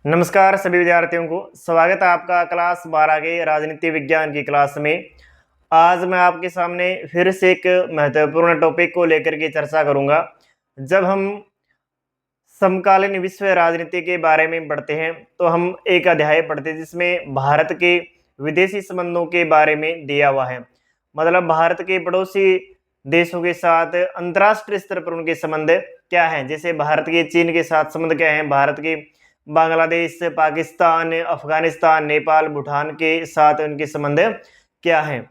नमस्कार सभी विद्यार्थियों को स्वागत है आपका क्लास 12 के राजनीति विज्ञान की क्लास में। आज मैं आपके सामने फिर से एक महत्वपूर्ण टॉपिक को लेकर के चर्चा करूंगा। जब हम समकालीन विश्व राजनीति के बारे में पढ़ते हैं तो हम एक अध्याय पढ़ते हैं जिसमें भारत के विदेशी संबंधों के बारे में दिया हुआ है। मतलब भारत के पड़ोसी देशों के साथ अंतर्राष्ट्रीय स्तर पर उनके संबंध क्या हैं। जैसे भारत के चीन के साथ संबंध क्या है, भारत के बांग्लादेश, पाकिस्तान, अफगानिस्तान, नेपाल, भूटान के साथ उनके संबंध क्या हैं।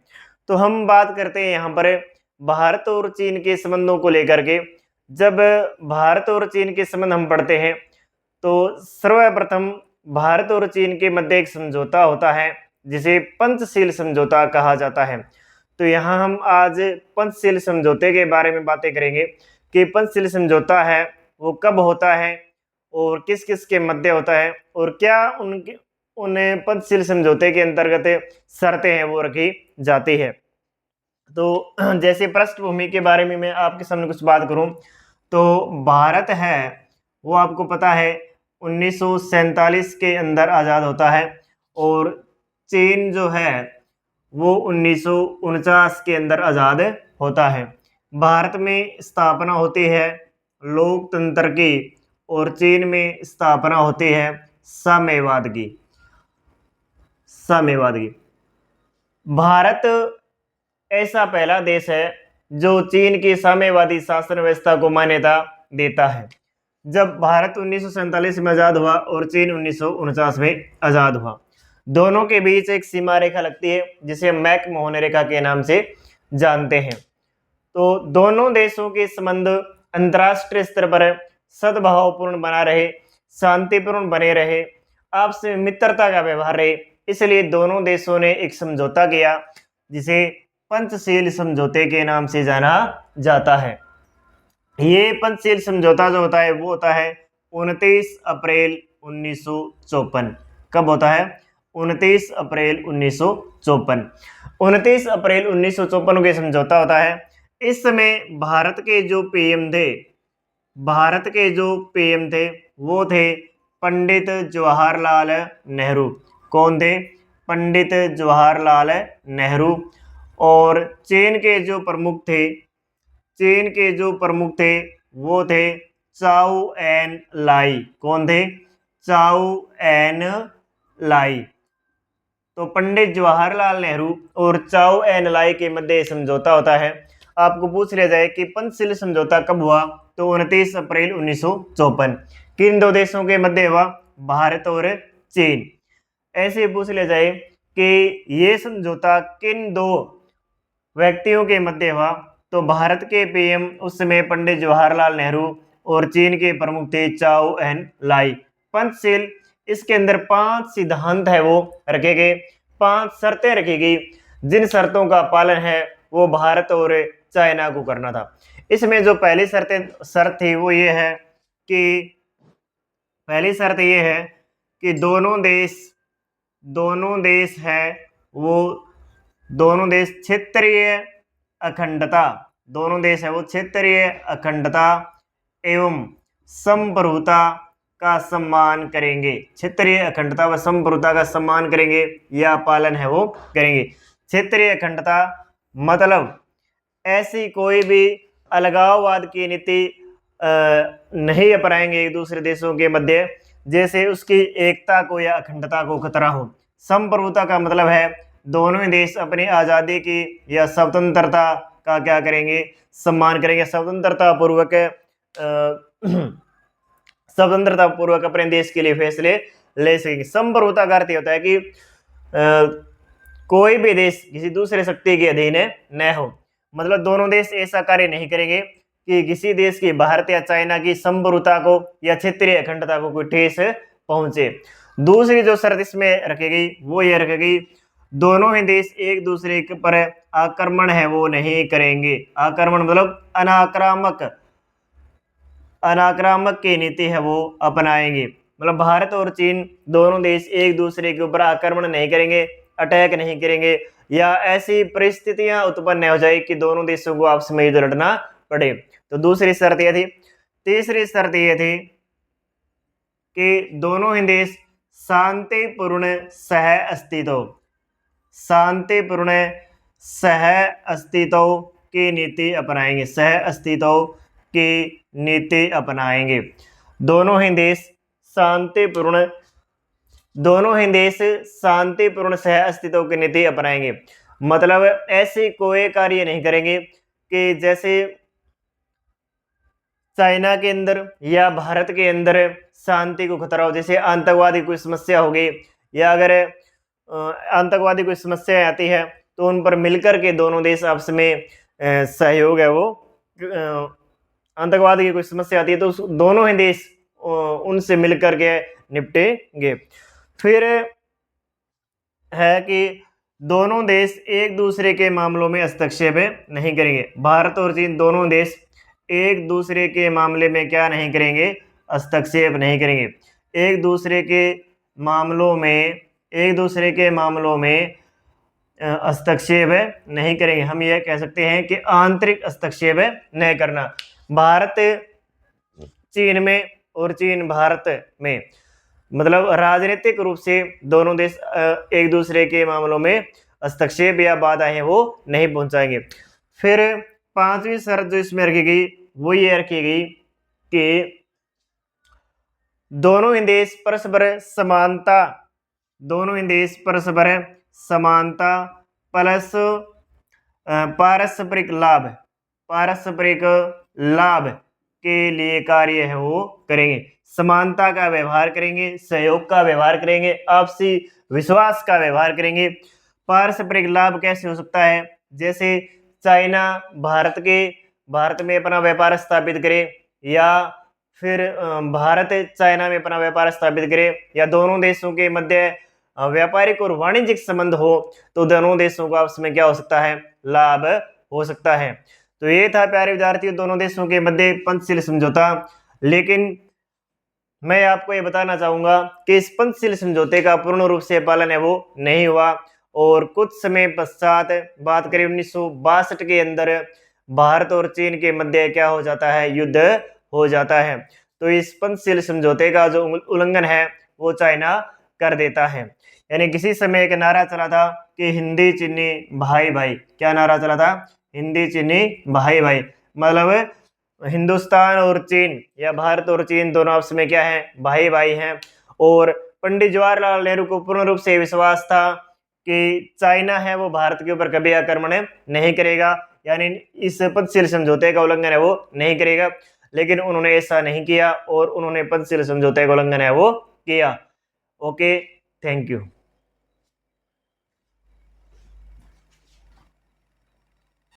तो हम बात करते हैं यहाँ पर भारत और चीन के संबंधों को लेकर के। जब भारत और चीन के संबंध हम पढ़ते हैं तो सर्वप्रथम भारत और चीन के मध्य एक समझौता होता है जिसे पंचशील समझौता कहा जाता है। तो यहाँ हम आज पंचशील समझौते के बारे में बातें करेंगे कि पंचशील समझौता है वो कब होता है और किस किस के मध्य होता है और क्या उनके उन पंचशील समझौते के अंतर्गत शर्तें हैं वो रखी जाती है। तो जैसे पृष्ठभूमि के बारे में मैं आपके सामने कुछ बात करूं तो भारत है वो आपको पता है 1947 के अंदर आज़ाद होता है और चीन जो है वो 1949 के अंदर आज़ाद होता है। भारत में स्थापना होती है लोकतंत्र की और चीन में स्थापना होती है साम्यवाद की। भारत ऐसा पहला देश है जो चीन की साम्यवादी शासन व्यवस्था को मान्यता देता है। जब भारत 1947 में आज़ाद हुआ और चीन 1949 में आज़ाद हुआ, दोनों के बीच एक सीमा रेखा लगती है जिसे मैक-मोहन रेखा के नाम से जानते हैं। तो दोनों देशों के संबंध अंतर्राष्ट्रीय स्तर पर सद्भावपूर्ण बना रहे, शांतिपूर्ण बने रहे, आपस में मित्रता का व्यवहार रहे, इसलिए दोनों देशों ने एक समझौता किया जिसे पंचशील समझौते के नाम से जाना जाता है। ये पंचशील समझौता जो होता है वो होता है 29 अप्रैल 1954। कब होता है? 29 अप्रैल 1954। 29 अप्रैल 1954 के समझौता होता है। इस समय भारत के जो पीएम थे वो थे पंडित जवाहरलाल नेहरू। कौन थे? पंडित जवाहरलाल नेहरू। और चीन के जो प्रमुख थे वो थे चाउ एन लाई। कौन थे? चाउ एन लाई। तो पंडित जवाहरलाल नेहरू और चाउ एन लाई के मध्य समझौता होता है। आपको पूछ लिया जाए कि पंचशील समझौता कब हुआ तो 29 अप्रैल 1954। किन दो देशों के मध्य हुआ? भारत और चीन। ऐसे पूछ लिया जाए कि ये समझौता किन दो व्यक्तियों के मध्य हुआ तो भारत के पीएम उस समय पंडित जवाहरलाल नेहरू और चीन के प्रमुख थे चाउ एन लाई। पंचशील इसके अंदर 5 सिद्धांत है वो रखे गए, 5 शर्तें रखी गई जिन शर्तों का पालन है वो भारत और चाइना को करना था। इसमें जो पहली शर्त थी वो ये है कि दोनों देश क्षेत्रीय अखंडता एवं संप्रभुता का सम्मान करेंगे। क्षेत्रीय अखंडता व संप्रभुता का सम्मान करेंगे या पालन है वो करेंगे। क्षेत्रीय अखंडता मतलब ऐसी कोई भी अलगाववाद की नीति नहीं अपनाएंगे एक दूसरे देशों के मध्य जैसे उसकी एकता को या अखंडता को खतरा हो। संप्रभुता का मतलब है दोनों ही देश अपनी आज़ादी की या स्वतंत्रता का क्या करेंगे? सम्मान करेंगे। स्वतंत्रता पूर्वक अपने देश के लिए फैसले ले सकेंगे। संप्रभुता का अर्थ होता है कि कोई भी देश किसी दूसरे शक्ति के अधीन न हो। मतलब दोनों देश ऐसा कार्य नहीं करेंगे कि किसी देश की भारत या चाइना की संप्रभुता को या क्षेत्रीय अखंडता को कोई ठेस पहुंचे। दूसरी जो शर्त इसमें रखी गई वो ये रखी गई दोनों ही देश एक दूसरे पर आक्रमण है वो नहीं करेंगे। आक्रमण मतलब अनाक्रामक की नीति है वो अपनाएंगे। मतलब भारत और चीन दोनों देश एक दूसरे के ऊपर आक्रमण नहीं करेंगे, अटैक नहीं करेंगे या ऐसी परिस्थितियां उत्पन्न हो जाए कि दोनों देशों को आपस में युद्ध लड़ना पड़े। तो दूसरी शर्त यह थी। तीसरी शर्त यह थी कि दोनों ही देश शांतिपूर्ण सह अस्तित्व की नीति अपनाएंगे, सह अस्तित्व की नीति अपनाएंगे। दोनों ही देश शांतिपूर्ण सह अस्तित्व की नीति अपनाएंगे। मतलब ऐसे कोई कार्य नहीं करेंगे कि जैसे चाइना के अंदर या भारत के अंदर शांति को खतरा हो, जैसे आतंकवादी कोई समस्या हो गई या अगर आतंकवादी कोई समस्या आती है तो उन पर मिलकर के दोनों देश आपस में सहयोग है वो, आतंकवाद की कोई समस्या आती है तो दोनों ही देश उनसे मिलकर के निपटेंगे। फिर है कि दोनों देश एक दूसरे के मामलों में हस्तक्षेप नहीं करेंगे। भारत और चीन दोनों देश एक दूसरे के मामले में क्या नहीं करेंगे, हस्तक्षेप नहीं करेंगे। एक दूसरे के मामलों में हस्तक्षेप नहीं करेंगे। हम यह कह सकते हैं कि आंतरिक हस्तक्षेप नहीं करना। भारत चीन में और चीन भारत में, मतलब राजनीतिक रूप से दोनों देश एक दूसरे के मामलों में हस्तक्षेप या बाधाएं वो नहीं पहुंचाएंगे। फिर पांचवी शर्त जो इसमें रखी गई वो ये रखी गई कि दोनों ही देश परस्पर समानता प्लस पारस्परिक लाभ के लिए कार्य है वो करेंगे। समानता का व्यवहार करेंगे, सहयोग का व्यवहार करेंगे, आपसी विश्वास का व्यवहार करेंगे। पारस्परिक लाभ कैसे हो सकता है, जैसे चाइना भारत में अपना व्यापार स्थापित करे या फिर भारत चाइना में अपना व्यापार स्थापित करे या दोनों देशों के मध्य व्यापारिक और वाणिज्यिक संबंध हो तो दोनों देशों को आपस में क्या हो सकता है, लाभ हो सकता है। तो ये था प्यारे विद्यार्थियों दोनों देशों के मध्य पंचशील समझौता। लेकिन मैं आपको ये बताना चाहूंगा कि इस पंचशील समझौते का पूर्ण रूप से पालन है वो नहीं हुआ और कुछ समय पश्चात बात करें 1962 के अंदर भारत और चीन के मध्य क्या हो जाता है, युद्ध हो जाता है। तो इस पंचशील समझौते का जो उल्लंघन है वो चाइना कर देता है। यानी किसी समय एक नारा चला था कि हिंदी चीनी भाई भाई। क्या नारा चला था, हिंदी चीनी भाई भाई। मतलब हिंदुस्तान और चीन या भारत और चीन दोनों आपस में क्या है, भाई भाई हैं। और पंडित जवाहरलाल नेहरू को पूर्ण रूप से विश्वास था कि चाइना है वो भारत के ऊपर कभी आक्रमण नहीं करेगा, यानी इस पंचशील समझौते का उल्लंघन है वो नहीं करेगा। लेकिन उन्होंने ऐसा नहीं किया और उन्होंने पंचशील समझौते का उल्लंघन है वो किया। Okay, thank you.